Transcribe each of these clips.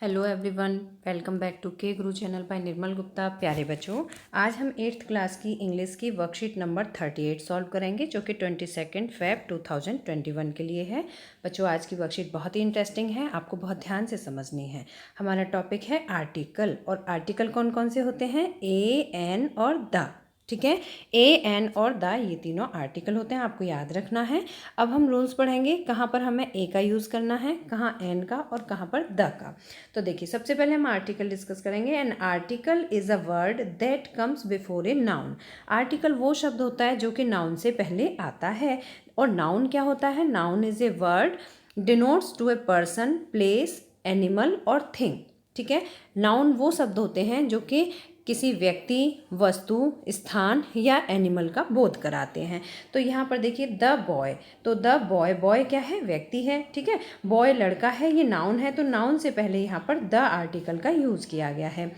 Hello everyone, welcome back to K Guru channel bye निर्मल गुप्ता। प्यारे बच्चों, आज हम 8th क्लास की इंग्लिश की वर्कशीट नंबर 38 सॉल्व करेंगे, जो कि 22 फेब 2021 के लिए है। बच्चों, आज की वर्कशीट बहुत ही इंटरेस्टिंग है, आपको बहुत ध्यान से समझनी है। हमारा टॉपिक है आर्टिकल, और आर्टिकल कौन कौन से होते हैं? ए, एन और द। ठीक है, ए, एन और द, ये तीनों आर्टिकल होते हैं, आपको याद रखना है। अब हम रूल्स पढ़ेंगे, कहाँ पर हमें ए का यूज़ करना है, कहाँ एन का और कहाँ पर द का। तो देखिए, सबसे पहले हम आर्टिकल डिस्कस करेंगे। An article is a word that comes before a noun. Article वो शब्द होता है जो कि नाउन से पहले आता है। और नाउन क्या होता है? Noun is a word denotes to a person, place, animal और थिंग। ठीक है, नाउन वो शब्द होते हैं जो कि किसी व्यक्ति, वस्तु, स्थान या एनिमल का बोध कराते हैं। तो यहाँ पर देखिए द बॉय, तो द बॉय, बॉय क्या है? व्यक्ति है। ठीक है, बॉय लड़का है, ये नाउन है, तो नाउन से पहले यहाँ पर द आर्टिकल का यूज़ किया गया है।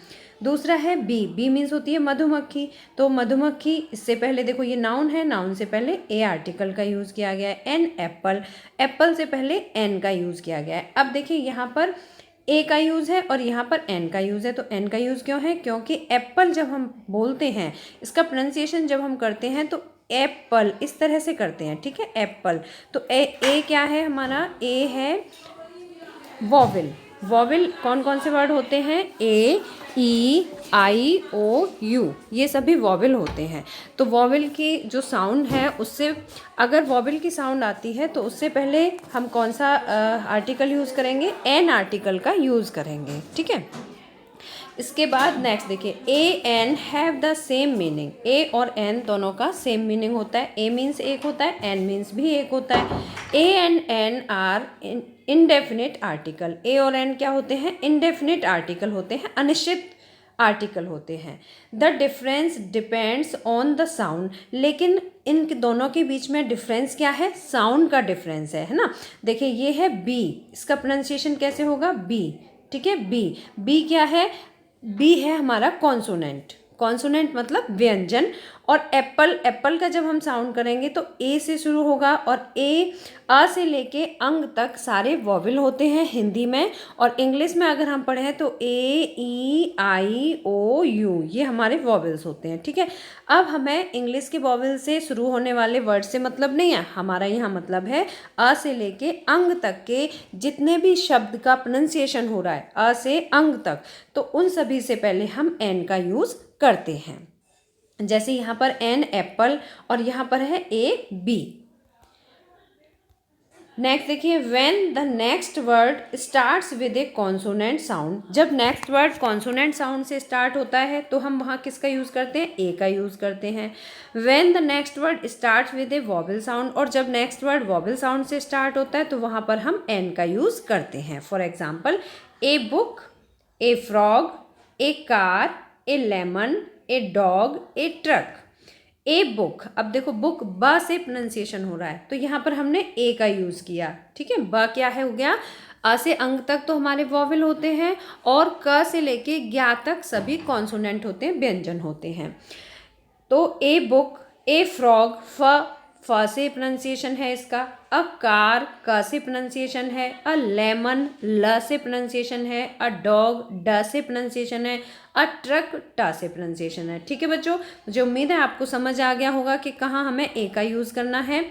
दूसरा है बी, बी मीन्स होती है मधुमक्खी, तो मधुमक्खी, इससे पहले देखो ये नाउन है, नाउन से पहले ए आर्टिकल का यूज़ किया गया है। एन एप्पल, एप्पल से पहले एन का यूज़ किया गया है। अब देखिए यहाँ पर ए का यूज़ है और यहाँ पर एन का यूज़ है। तो एन का यूज़ क्यों है? क्योंकि एप्पल जब हम बोलते हैं, इसका प्रोनाउंसिएशन जब हम करते हैं तो एप्पल इस तरह से करते हैं। ठीक है, एप्पल। तो ए क्या है हमारा? ए है वॉवेल। वॉवेल कौन कौन से वर्ड होते हैं? ए, ई, आई, ओ, यू, ये सभी वॉवेल होते हैं। तो वॉवेल की जो साउंड है, उससे अगर वॉवेल की साउंड आती है तो उससे पहले हम कौन सा आर्टिकल यूज़ करेंगे? एन आर्टिकल का यूज़ करेंगे। ठीक है, इसके बाद नेक्स्ट देखिए, a an have the same meaning. A और एन दोनों का सेम मीनिंग होता है। ए मीन्स एक होता है, एन मीन्स भी एक होता है। A and an are indefinite article. A और एन क्या होते हैं? इनडेफिनिट आर्टिकल होते हैं, अनिश्चित आर्टिकल होते हैं। The difference depends on the sound. लेकिन इन दोनों के बीच में डिफरेंस क्या है? साउंड का डिफरेंस है ना। देखिए ये है बी, इसका प्रोनाउंसिएशन कैसे होगा? बी। ठीक है, बी, बी क्या है? बी है हमारा कॉन्सोनेंट। कॉन्सोनेंट मतलब व्यंजन। और एप्पल, एप्पल का जब हम साउंड करेंगे तो ए से शुरू होगा, और ए, अ से लेके अंग तक सारे वॉवेल होते हैं हिंदी में। और इंग्लिश में अगर हम पढ़ें तो ए, ई, आई, ओ, यू, ये हमारे वॉवेल्स होते हैं। ठीक है, अब हमें इंग्लिश के वॉवेल से शुरू होने वाले वर्ड से मतलब नहीं है, हमारा यहाँ मतलब है अ से लेके अंग तक के जितने भी शब्द का प्रोनाउंसिएशन हो रहा है अ से अंग तक, तो उन सभी से पहले हम एन का यूज़ करते हैं। जैसे यहाँ पर एन एप्पल और यहाँ पर है ए बी। नेक्स्ट देखिए, when the next word starts with a consonant sound. जब नेक्स्ट वर्ड कॉन्सोनेंट साउंड से स्टार्ट होता है तो हम वहाँ किसका यूज़ करते हैं? ए का यूज़ करते हैं। When the next word starts with A vowel sound, और जब नेक्स्ट वर्ड वॉवेल साउंड से स्टार्ट होता है तो वहाँ पर हम एन का यूज़ करते हैं। For example, a book, A frog, A car, A lemon, a dog, A truck. A book, अब देखो बुक ब से प्रोनाउंसिएशन हो रहा है तो यहाँ पर हमने ए का यूज़ किया। ठीक है, ब क्या है? हो गया। अ से अंग तक तो हमारे वॉवेल होते हैं, और क से लेके ज्ञा तक सभी कॉन्सोनेंट होते हैं, व्यंजन होते हैं। तो ए बुक, ए फ्रॉग, फ से प्रोनाउंसिएशन है इसका। अ कार, क से प्रोनाउंसिएशन है। अ लेमन, ल से प्रोनाउंसिएशन है। अ डॉग, ड से प्रोनाउंसिएशन है। अ ट्रक, ट से प्रोनाउंसिएशन है। ठीक है बच्चों, मुझे उम्मीद है आपको समझ आ गया होगा कि कहाँ हमें ए का यूज़ करना है।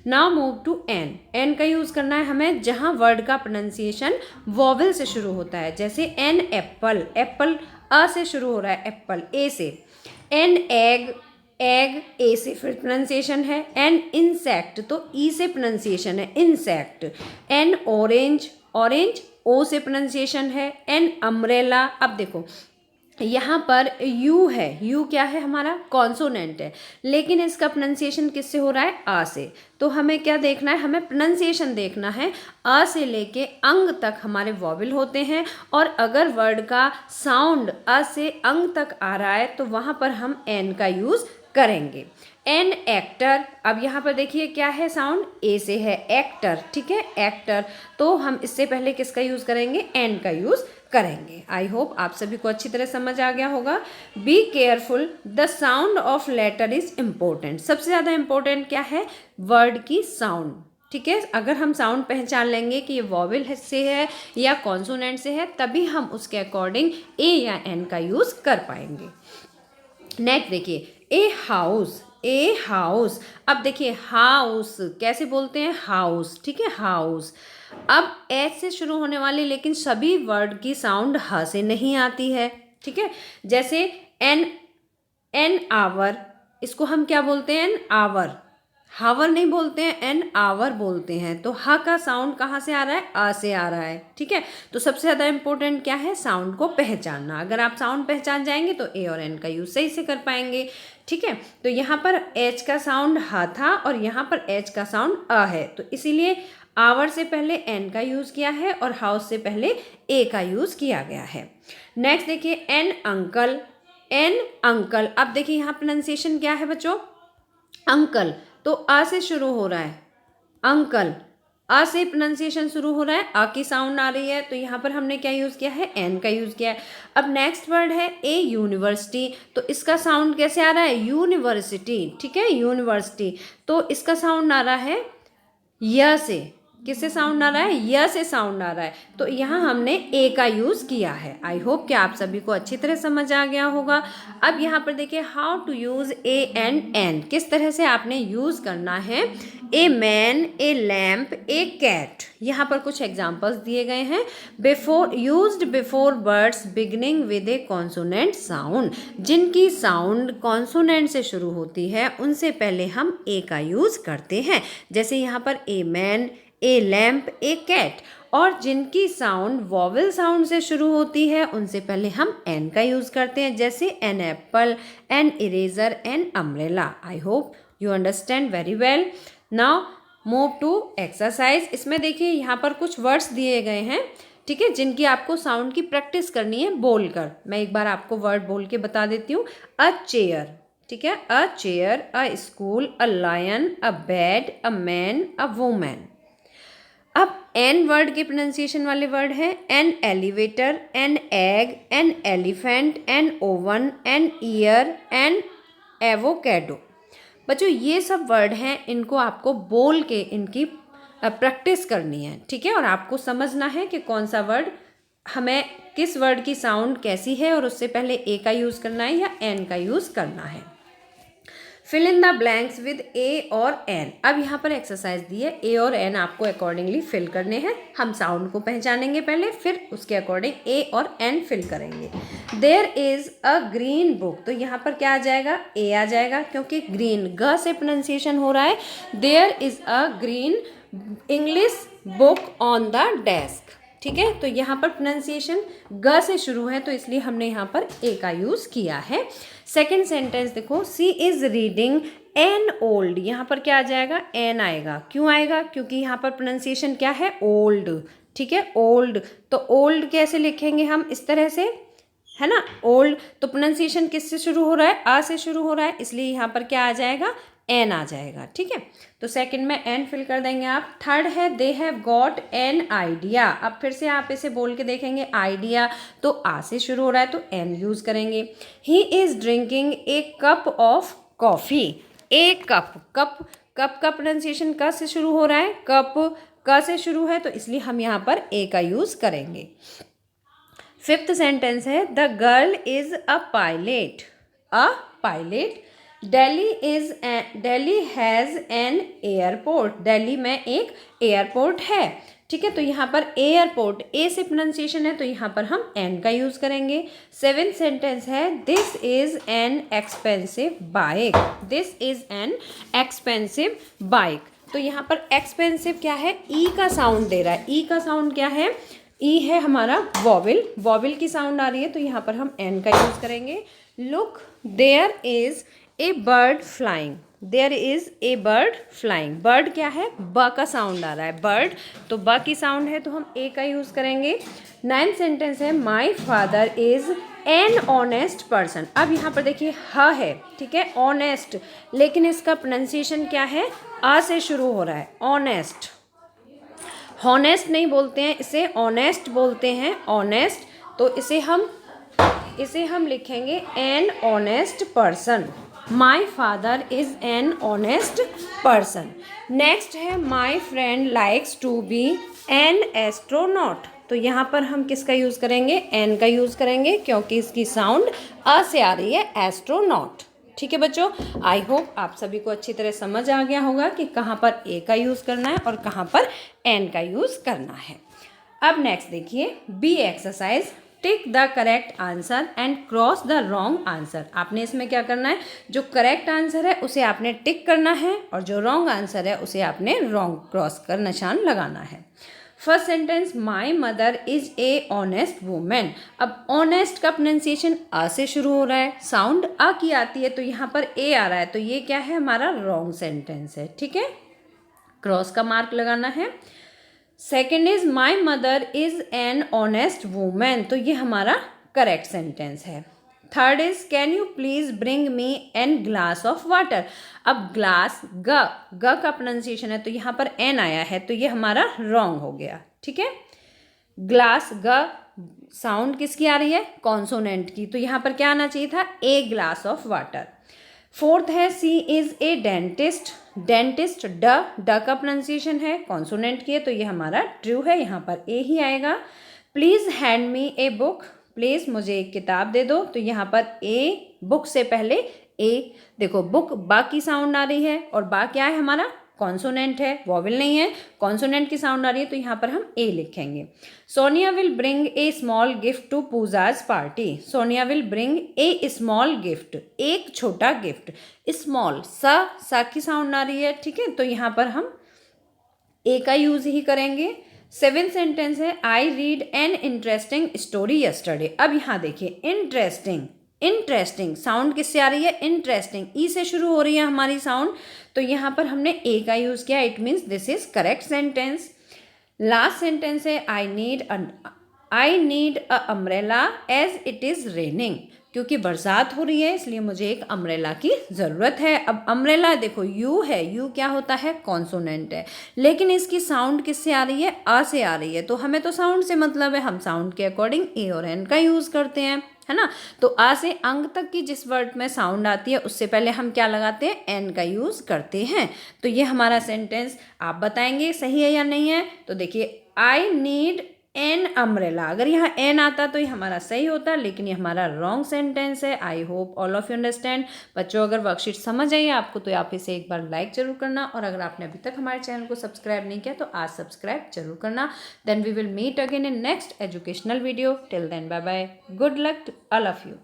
Now move to an. An का यूज़ करना है हमें जहाँ वर्ड का प्रोनाउंसिएशन वॉवेल से शुरू होता है। जैसे एन एप्पल, एप्पल अ से शुरू हो रहा है, एप्पल ए से। एन एग, एग ए से फिर प्रोनाउंसिएशन है। एन इंसेक्ट, तो ई से प्रोनाउंसिएशन है, insect. An orange, orange O से प्रोनाउंसिएशन है। एन अम्ब्रेला, अब देखो यहाँ पर यू है, यू क्या है? हमारा कॉन्सोनेंट है, लेकिन इसका प्रोनाउंसिएशन किससे हो रहा है? आ से। तो हमें क्या देखना है? हमें प्रोनाउंसिएशन देखना है। अ से लेके अंग तक हमारे वॉवेल होते हैं, और अगर वर्ड का साउंड अ से अंग तक आ रहा है तो वहाँ पर हम एन का यूज़ करेंगे। एन एक्टर, अब यहाँ पर देखिए क्या है? साउंड ए से है, एक्टर। ठीक है, एक्टर, तो हम इससे पहले किसका यूज़ करेंगे? एन का यूज़ करेंगे। आई होप आप सभी को अच्छी तरह समझ आ गया होगा। Be careful, the sound of letter is important. सबसे ज़्यादा इम्पोर्टेंट क्या है? वर्ड की साउंड। ठीक है, अगर हम साउंड पहचान लेंगे कि ये वॉवेल से है या कॉन्सोनेंट से है, तभी हम उसके अकॉर्डिंग ए या एन का यूज़ कर पाएंगे। नेक्स्ट देखिए, ए हाउस, ए हाउस। अब देखिए हाउस कैसे बोलते हैं, हाउस, ठीक है, हाउस। अब एच से शुरू होने वाली लेकिन सभी वर्ड की साउंड ह से नहीं आती है, ठीक है। जैसे एन आवर, इसको हम क्या बोलते हैं, एन आवर, हावर नहीं बोलते हैं, एन आवर बोलते हैं। तो ह का साउंड कहाँ से आ रहा है, आ से आ रहा है, ठीक है। तो सबसे ज़्यादा इंपॉर्टेंट क्या है, साउंड को पहचानना। अगर आप साउंड पहचान जाएंगे तो ए और एन का यूज़ सही से कर पाएंगे, ठीक है। तो यहाँ पर एच का साउंड ह था और यहाँ पर एच का साउंड अ है, तो इसीलिए आवर से पहले एन का यूज़ किया है और हाउस से पहले ए का यूज़ किया गया है। नेक्स्ट देखिए, एन अंकल, एन अंकल। अब देखिए यहाँ प्रोनाउंसिएशन क्या है बच्चों, अंकल, तो आ से शुरू हो रहा है, अंकल, आ से प्रोनाउंसिएशन शुरू हो रहा है, आ की साउंड आ रही है, तो यहाँ पर हमने क्या यूज़ किया है, एन का यूज़ किया है। अब नेक्स्ट वर्ड है ए यूनिवर्सिटी, तो इसका साउंड कैसे आ रहा है, यूनिवर्सिटी, ठीक है, यूनिवर्सिटी। तो इसका साउंड आ रहा है य से, किससे साउंड आ रहा है, य से साउंड आ रहा है, तो यहाँ हमने ए का यूज़ किया है। आई होप कि आप सभी को अच्छी तरह समझ आ गया होगा। अब यहाँ पर देखिए, how to use a and an, किस तरह से आपने यूज़ करना है। A man, a lamp, a cat. यहाँ पर कुछ एग्जाम्पल्स दिए गए हैं। Before, used before words beginning with a consonant sound, जिनकी साउंड कॉन्सोनेंट से शुरू होती है उनसे पहले हम ए का यूज़ करते हैं। जैसे यहाँ पर a man, a lamp, a cat. और जिनकी साउंड वॉवेल साउंड से शुरू होती है उनसे पहले हम एन का यूज़ करते हैं, जैसे an apple, an eraser, an umbrella. I hope you understand very well. Now move to exercise. इसमें देखिए यहाँ पर कुछ वर्ड्स दिए गए हैं, ठीक है, जिनकी आपको साउंड की प्रैक्टिस करनी है बोलकर। मैं एक बार आपको वर्ड बोल के बता देती हूँ। अ चेयर, ठीक है, a chair, a school, a lion, a bed, a man, a woman. अब एन वर्ड के प्रोनाउंसिएशन वाले वर्ड हैं, an elevator, an egg, an elephant, an oven, an ear, an avocado. बच्चों ये सब वर्ड हैं, इनको आपको बोल के इनकी प्रैक्टिस करनी है, ठीक है, और आपको समझना है कि कौन सा वर्ड हमें, किस वर्ड की साउंड कैसी है और उससे पहले ए का यूज़ करना है या एन का यूज़ करना है। Fill in the blanks with a और एन। अब यहाँ पर एक्सरसाइज दी है, ए और एन आपको अकॉर्डिंगली फिल करने हैं। हम साउंड को पहचानेंगे पहले, फिर उसके अकॉर्डिंग ए और एन फिल करेंगे। There is a green book, तो यहाँ पर क्या आ जाएगा, ए आ जाएगा, क्योंकि ग्रीन ग से प्रोनाउंसिएशन हो रहा है। There is a green English book on the desk, ठीक है। तो यहाँ पर प्रोनाउंसिएशन ग से शुरू है, तो इसलिए हमने यहाँ पर ए का यूज़ किया है। सेकेंड सेंटेंस देखो, सी इज़ रीडिंग एन ओल्ड, यहाँ पर क्या आ जाएगा, एन आएगा। क्यों आएगा, क्योंकि यहाँ पर प्रोनाउंसिएशन क्या है, ओल्ड, ठीक है, ओल्ड। तो ओल्ड कैसे लिखेंगे हम, इस तरह से, है ना, ओल्ड। तो प्रोनाउंसिएशन किससे शुरू हो रहा है, आ से शुरू हो रहा है, इसलिए यहाँ पर क्या आ जाएगा, एन आ जाएगा, ठीक है। तो सेकंड में एन फिल कर देंगे आप। थर्ड है, they have got an idea. अब फिर से आप इसे बोल के देखेंगे, आइडिया तो आ से शुरू हो रहा है, तो एन यूज़ करेंगे। He is drinking A cup of coffee, A cup, cup, cup का प्रोनाउंसिएशन क से शुरू हो रहा है, कप क से शुरू है, तो इसलिए हम यहाँ पर ए का यूज़ करेंगे। फिफ्थ सेंटेंस है, the girl is a pilot, a pilot. Delhi has an airport, Delhi में एक एयरपोर्ट है, ठीक है। तो यहाँ पर एयरपोर्ट ए से प्रोनाउंसिएशन है, तो यहाँ पर हम एन का यूज़ करेंगे। सेवेंथ सेंटेंस है, this is an expensive bike, this is an expensive bike. तो यहाँ पर एक्सपेंसिव क्या है, ई का साउंड दे रहा है। ई का साउंड क्या है, ई है हमारा वॉवेल, वॉवेल की साउंड आ रही है, तो यहाँ पर हम एन का यूज़ करेंगे। Look there is a bird flying, there is a bird flying. Bird क्या है, ब का साउंड आ रहा है, बर्ड, तो ब की साउंड है, तो हम ए का यूज़ करेंगे। नाइन्थ सेंटेंस है, माई father is an honest person. अब यहाँ पर देखिए ह है, ठीक है, ऑनेस्ट, लेकिन इसका प्रोनाउंसिएशन क्या है, आ से शुरू हो रहा है, ऑनेस्ट। हॉनेस्ट नहीं बोलते हैं, इसे ऑनेस्ट बोलते हैं, ऑनेस्ट। तो इसे हम लिखेंगे an honest person, my father is an honest person. Next है my friend likes to be an astronaut. तो यहाँ पर हम किसका यूज़ करेंगे, एन का यूज़ करेंगे, क्योंकि इसकी साउंड अ से आ रही है, एस्ट्रोनॉट। ठीक है बच्चों, आई होप आप सभी को अच्छी तरह समझ आ गया होगा कि कहाँ पर ए का यूज़ करना है और कहाँ पर एन का यूज़ करना है। अब नेक्स्ट देखिए, B exercise, tick the correct answer and cross the wrong answer. आपने इसमें क्या करना है, जो करेक्ट आंसर है उसे आपने टिक करना है और जो रॉन्ग आंसर है उसे आपने रॉन्ग क्रॉस कर निशान लगाना है। First sentence, my mother is a honest women. अब ऑनेस्ट का प्रोनाउंसिएशन अ से शुरू हो रहा है, साउंड अ की आती है, तो यहाँ पर ए आ रहा है, तो ये क्या है, हमारा रॉन्ग सेंटेंस है। ठीक है, क्रॉस का मार्क लगाना है। Second is my mother is an honest women, तो ये हमारा करेक्ट सेंटेंस है। Third is can you please bring me an glass of water. अब ग्लास ग का प्रोनाउंसिएशन है, तो यहाँ पर एन आया है, तो ये हमारा रॉन्ग हो गया। ठीक है, ग्लास ग साउंड किसकी आ रही है, कॉन्सोनेंट की, तो यहाँ पर क्या आना चाहिए था, a glass of water. Fourth है सी इज ए डेंटिस्ट। डेंटिस्ट ड का प्रोनाउंसिएशन है, कॉन्सोनेंट की है, तो ये हमारा ट्रू है, यहाँ पर ए ही आएगा। Please hand me a book. Please मुझे एक किताब दे दो, तो यहाँ पर ए, बुक से पहले ए, देखो बुक बा की साउंड आ रही है और बा क्या है हमारा, कॉन्सोनेंट है, वॉवेल नहीं है, कॉन्सोनेंट की साउंड आ रही है, तो यहाँ पर हम ए लिखेंगे। Sonia will bring a small gift to Puja's party. Sonia will bring a small gift, एक छोटा गिफ्ट, स्मॉल सा की साउंड आ रही है। ठीक है, तो यहाँ पर हम ए का यूज ही करेंगे। सेवेंथ सेंटेंस है I read an interesting story yesterday. अब यहाँ देखिए, इंटरेस्टिंग, इंटरेस्टिंग साउंड किससे आ रही है, इंटरेस्टिंग, ई से शुरू हो रही है हमारी साउंड, तो यहाँ पर हमने ए का यूज़ किया, it means this is correct sentence. Last sentence है I need a umbrella as it is raining. क्योंकि बरसात हो रही है इसलिए मुझे एक अम्ब्रेला की ज़रूरत है। अब अम्ब्रेला देखो यू है, यू क्या होता है, कॉन्सोनेंट है, लेकिन इसकी साउंड किससे आ रही है, अ से आ रही है, तो हमें तो साउंड से मतलब है, हम साउंड के अकॉर्डिंग ए और एन का यूज़ करते हैं, है ना। तो आ से अंग तक की जिस वर्ड में साउंड आती है उससे पहले हम क्या लगाते हैं, एन का यूज़ करते हैं। तो ये हमारा सेंटेंस आप बताएंगे सही है या नहीं है। तो देखिए, आई नीड एन अम्ब्रेला, अगर यहाँ एन आता तो ये हमारा सही होता, लेकिन ये हमारा रॉन्ग सेंटेंस है। I hope all of you understand. बच्चों, अगर वर्कशीट समझ आई आपको तो आप इसे एक बार लाइक जरूर करना, और अगर आपने अभी तक हमारे चैनल को सब्सक्राइब नहीं किया तो आज सब्सक्राइब जरूर करना। Then we will meet again in next educational video. Till then bye bye, good luck all of you.